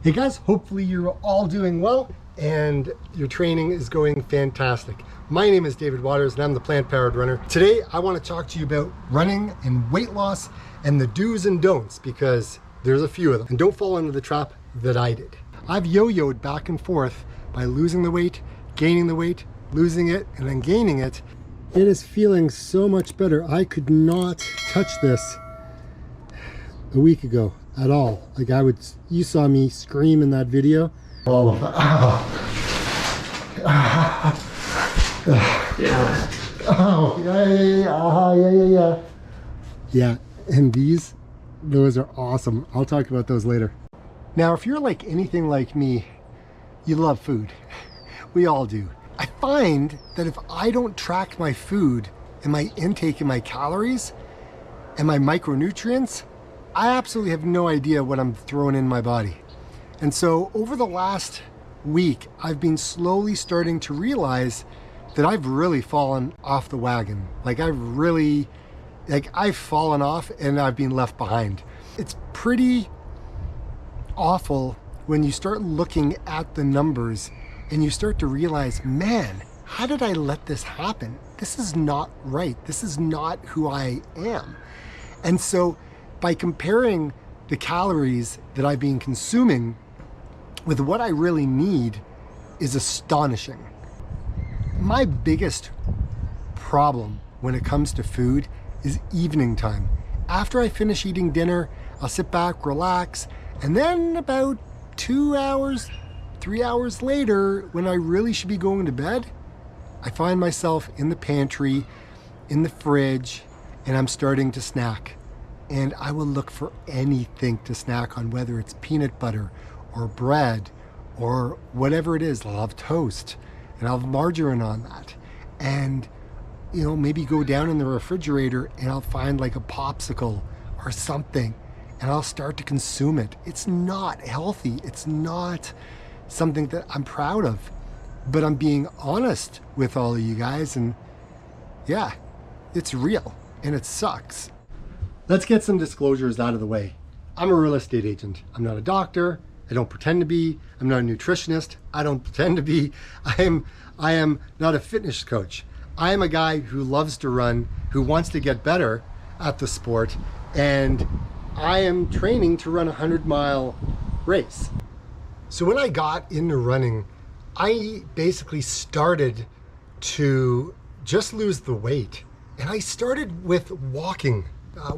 Hey guys, hopefully you're all doing well and your training is going fantastic. My name is David Waters and I'm the Plant Powered Runner. Today I want to talk to you about running and weight loss and the do's and don'ts, because there's a few of them. And don't fall into the trap that I did. I've yo-yoed back and forth by losing the weight, gaining the weight, losing it, and then gaining it. It is feeling so much better. I could not touch this a week ago at all. Like you saw me scream in that video. All of that. Yeah. Oh, yeah. Yeah, and those are awesome. I'll talk about those later. Now, if you're like anything like me, you love food. We all do. I find that if I don't track my food and my intake and my calories and my micronutrients, I absolutely have no idea what I'm throwing in my body. And so over the last week, I've been slowly starting to realize that I've really fallen off the wagon. I've fallen off and I've been left behind. It's pretty awful when you start looking at the numbers and you start to realize, man, how did I let this happen? This is not right. This is not who I am. And so by comparing the calories that I've been consuming with what I really need is astonishing. My biggest problem when it comes to food is evening time. After I finish eating dinner, I'll sit back, relax, and then about 2 hours, 3 hours later, when I really should be going to bed, I find myself in the pantry, in the fridge, and I'm starting to snack. And I will look for anything to snack on, whether it's peanut butter or bread or whatever it is. I'll have toast and I'll have margarine on that. And, maybe go down in the refrigerator and I'll find like a popsicle or something and I'll start to consume it. It's not healthy. It's not something that I'm proud of, but I'm being honest with all of you guys. And yeah, it's real and it sucks. Let's get some disclosures out of the way. I'm a real estate agent. I'm not a doctor. I don't pretend to be. I'm not a nutritionist. I don't pretend to be. I am not a fitness coach. I am a guy who loves to run, who wants to get better at the sport, and I am training to run a 100-mile race. So when I got into running, I basically started to just lose the weight. And I started with walking.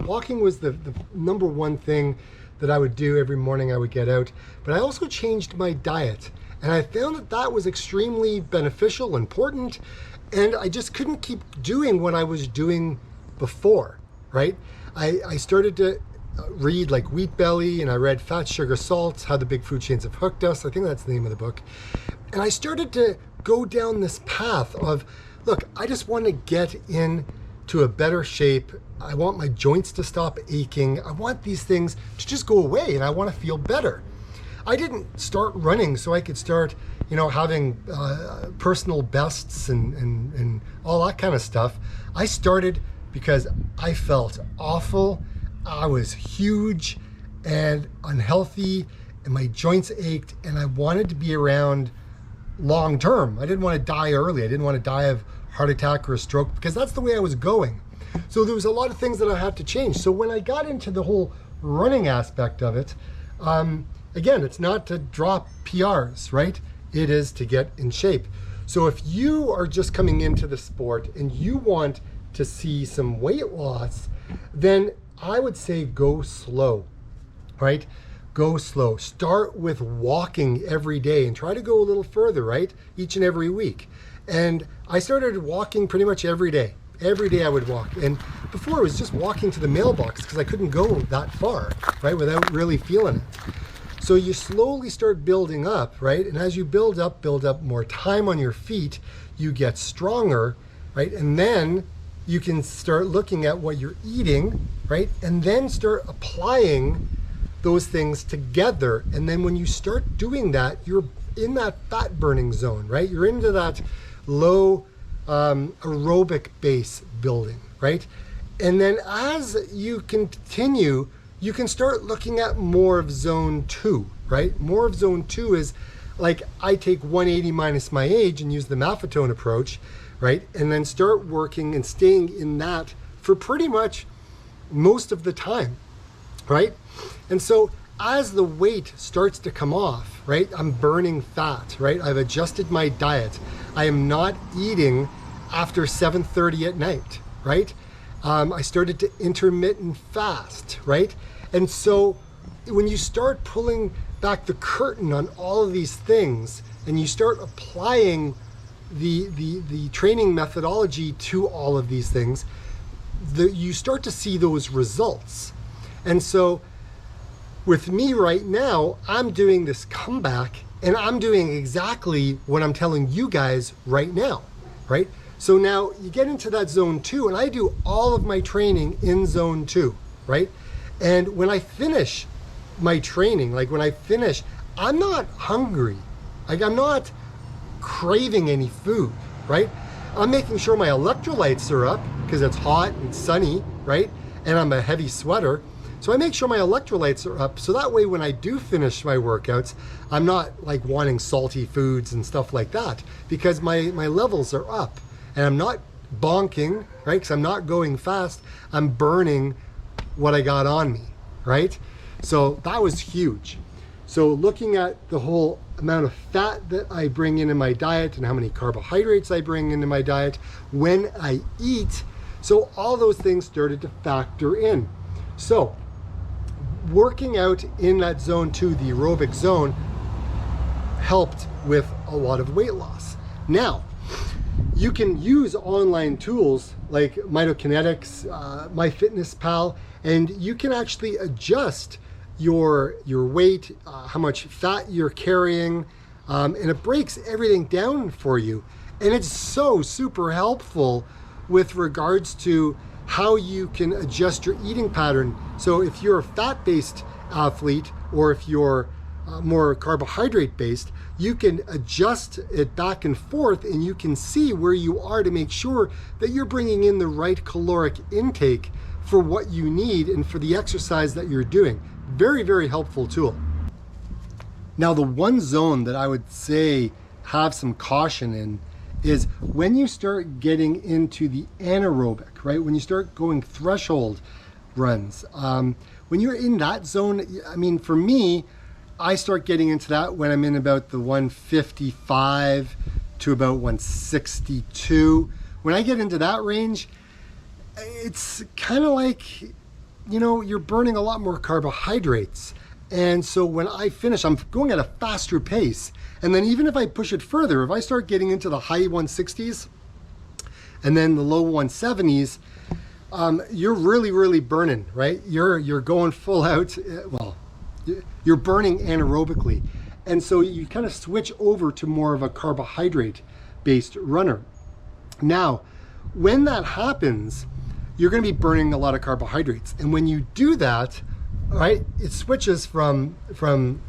Walking was the number one thing that I would do every morning I would get out. But I also changed my diet. And I found that was extremely beneficial, important. And I just couldn't keep doing what I was doing before, right? I started to read like Wheat Belly, and I read Fat, Sugar, Salt, How the Big Food Chains Have Hooked Us. I think that's the name of the book. And I started to go down this path of, look, I just want to get into a better shape. I want my joints to stop aching. I want these things to just go away and I want to feel better. I didn't start running so I could start, having personal bests and all that kind of stuff. I started because I felt awful. I was huge and unhealthy and my joints ached and I wanted to be around long term. I didn't want to die early. I didn't want to die of heart attack or a stroke because that's the way I was going. So there was a lot of things that I had to change. So when I got into the whole running aspect of it, again, it's not to drop PRs, right? It is to get in shape. So if you are just coming into the sport and you want to see some weight loss, then I would say go slow, right? Go slow. Start with walking every day and try to go a little further, right? Each and every week. And I started walking pretty much every day. Every day I would walk. And before it was just walking to the mailbox because I couldn't go that far, right? Without really feeling it. So you slowly start building up, right? And as you build up more time on your feet, you get stronger, right? And then you can start looking at what you're eating, right? And then start applying those things together. And then when you start doing that, you're in that fat burning zone, right? You're into that low aerobic base building, right? And then as you continue, you can start looking at more of zone 2, right? More of zone 2 is like I take 180 minus my age and use the Maffetone approach, right? And then start working and staying in that for pretty much most of the time, right? And so as the weight starts to come off, right, I'm burning fat, right? I've adjusted my diet. I am not eating after 7:30 at night, right? I started to intermittent fast, right? And so when you start pulling back the curtain on all of these things and you start applying the training methodology to all of these things, you start to see those results. And so with me right now, I'm doing this comeback and I'm doing exactly what I'm telling you guys right now, right? So now you get into that zone 2 and I do all of my training in zone 2, right? And when I finish my training, like when I finish, I'm not hungry. Like I'm not craving any food, right? I'm making sure my electrolytes are up because it's hot and sunny, right? And I'm a heavy sweater. So I make sure my electrolytes are up. So that way when I do finish my workouts, I'm not like wanting salty foods and stuff like that because my levels are up and I'm not bonking, right? Because I'm not going fast. I'm burning what I got on me, right? So that was huge. So looking at the whole amount of fat that I bring in my diet and how many carbohydrates I bring into my diet when I eat. So all those things started to factor in. So working out in that zone 2, the aerobic zone, helped with a lot of weight loss. Now, you can use online tools like Mitokinetics, MyFitnessPal, and you can actually adjust your weight, how much fat you're carrying, and it breaks everything down for you. And it's so super helpful with regards to how you can adjust your eating pattern. So if you're a fat-based athlete or if you're more carbohydrate-based, you can adjust it back and forth and you can see where you are to make sure that you're bringing in the right caloric intake for what you need and for the exercise that you're doing. Very, very helpful tool. Now, the one zone that I would say have some caution in is when you start getting into the anaerobic, right? When you start going threshold runs. When you're in that zone, I mean, for me, I start getting into that when I'm in about the 155 to about 162. When I get into that range, it's kind of like, you know, you're burning a lot more carbohydrates. And so when I finish, I'm going at a faster pace. And then even if I push it further, if I start getting into the high 160s and then the low 170s, you're really, really burning, right? You're going full out. Well, you're burning anaerobically. And so you kind of switch over to more of a carbohydrate-based runner. Now, when that happens, you're going to be burning a lot of carbohydrates. And when you do that, right, it switches from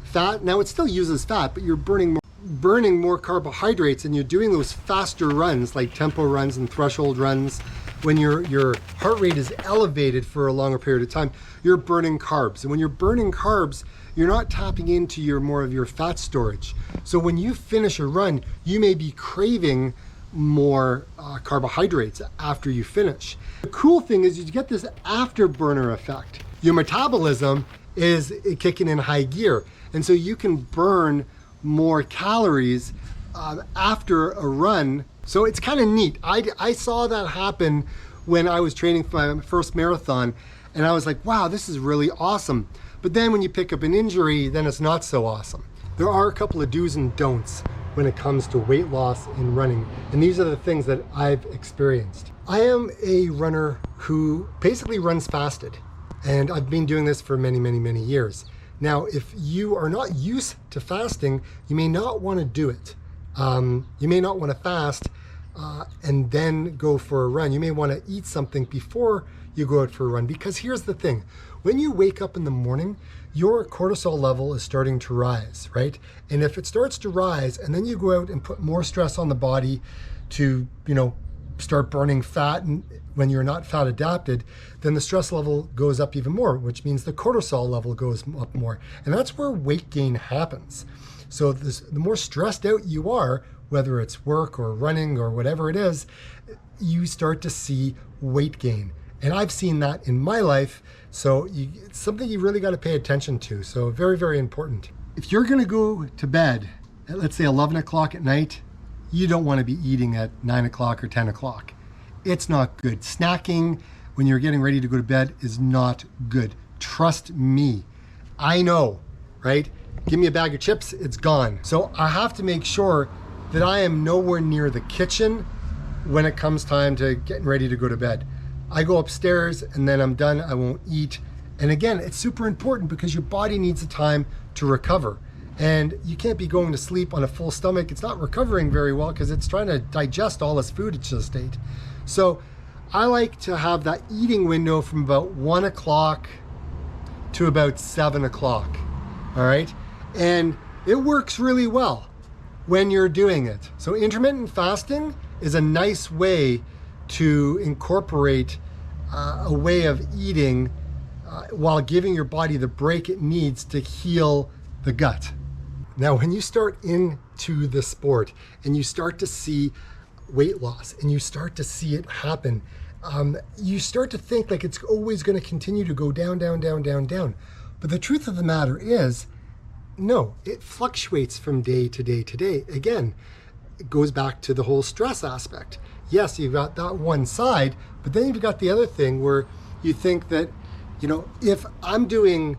fat. Now it still uses fat, but you're burning more carbohydrates, and you're doing those faster runs like tempo runs and threshold runs. When your heart rate is elevated for a longer period of time, you're burning carbs. And when you're burning carbs, you're not tapping into more of your fat storage. So when you finish a run, you may be craving more carbohydrates after you finish. The cool thing is you get this afterburner effect. Your metabolism is kicking in high gear, and so you can burn more calories after a run. So it's kind of neat. I saw that happen when I was training for my first marathon, and I was like, wow, this is really awesome. But then when you pick up an injury, then it's not so awesome. There are a couple of do's and don'ts when it comes to weight loss in running, and these are the things that I've experienced. I am a runner who basically runs fasted, and I've been doing this for many, many, many years. Now, if you are not used to fasting, you may not want to do it. You may not want to fast and then go for a run. You may want to eat something before you go out for a run, because here's the thing. When you wake up in the morning, your cortisol level is starting to rise, right? And if it starts to rise and then you go out and put more stress on the body to, start burning fat, and when you're not fat adapted, then the stress level goes up even more, which means the cortisol level goes up more. And that's where weight gain happens. So the more stressed out you are, whether it's work or running or whatever it is, you start to see weight gain. And I've seen that in my life. So it's something you really got to pay attention to. So very, very important. If you're going to go to bed at, let's say, 11 o'clock at night, you don't want to be eating at 9 o'clock or 10 o'clock. It's not good. Snacking when you're getting ready to go to bed is not good. Trust me. I know, right? Give me a bag of chips, it's gone. So I have to make sure that I am nowhere near the kitchen when it comes time to getting ready to go to bed. I go upstairs and then I'm done, I won't eat. And again, it's super important because your body needs the time to recover. And you can't be going to sleep on a full stomach. It's not recovering very well because it's trying to digest all this food it just ate. So I like to have that eating window from about 1 o'clock to about 7 o'clock, all right? And it works really well when you're doing it. So intermittent fasting is a nice way to incorporate a way of eating while giving your body the break it needs to heal the gut. Now, when you start into the sport and you start to see weight loss and you start to see it happen, you start to think like it's always going to continue to go down, down, down, down, down. But the truth of the matter is, no, it fluctuates from day to day to day. Again, it goes back to the whole stress aspect. Yes, you've got that one side, but then you've got the other thing where you think that, if I'm doing,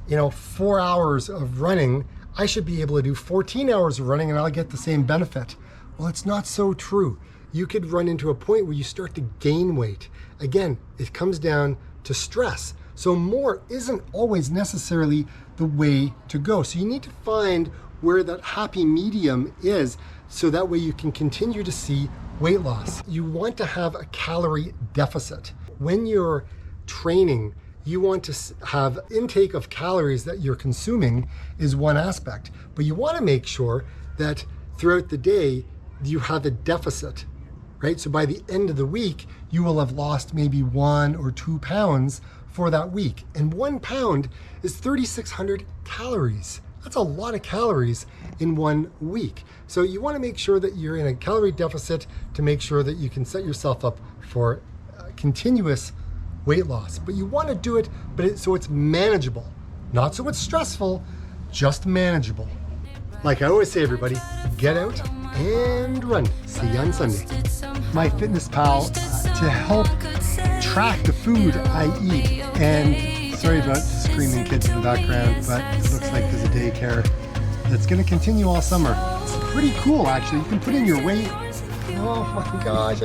4 hours of running, I should be able to do 14 hours of running and I'll get the same benefit. Well, it's not so true. You could run into a point where you start to gain weight. Again, it comes down to stress. So more isn't always necessarily the way to go. So you need to find where that happy medium is so that way you can continue to see weight loss. You want to have a calorie deficit. When you're training, you want to have intake of calories that you're consuming is one aspect, but you want to make sure that throughout the day you have a deficit, right? So by the end of the week, you will have lost maybe 1 or 2 pounds for that week. And 1 pound is 3,600 calories. That's a lot of calories in 1 week. So you want to make sure that you're in a calorie deficit to make sure that you can set yourself up for continuous weight loss. But you want to do it, so it's manageable. Not so it's stressful, just manageable. Like I always say, everybody, get out and run. See you on Sunday. MyFitnessPal to help track the food I eat. And sorry about the screaming kids in the background, but it looks like there's a daycare that's going to continue all summer. It's pretty cool, actually. You can put in your weight. Oh my gosh.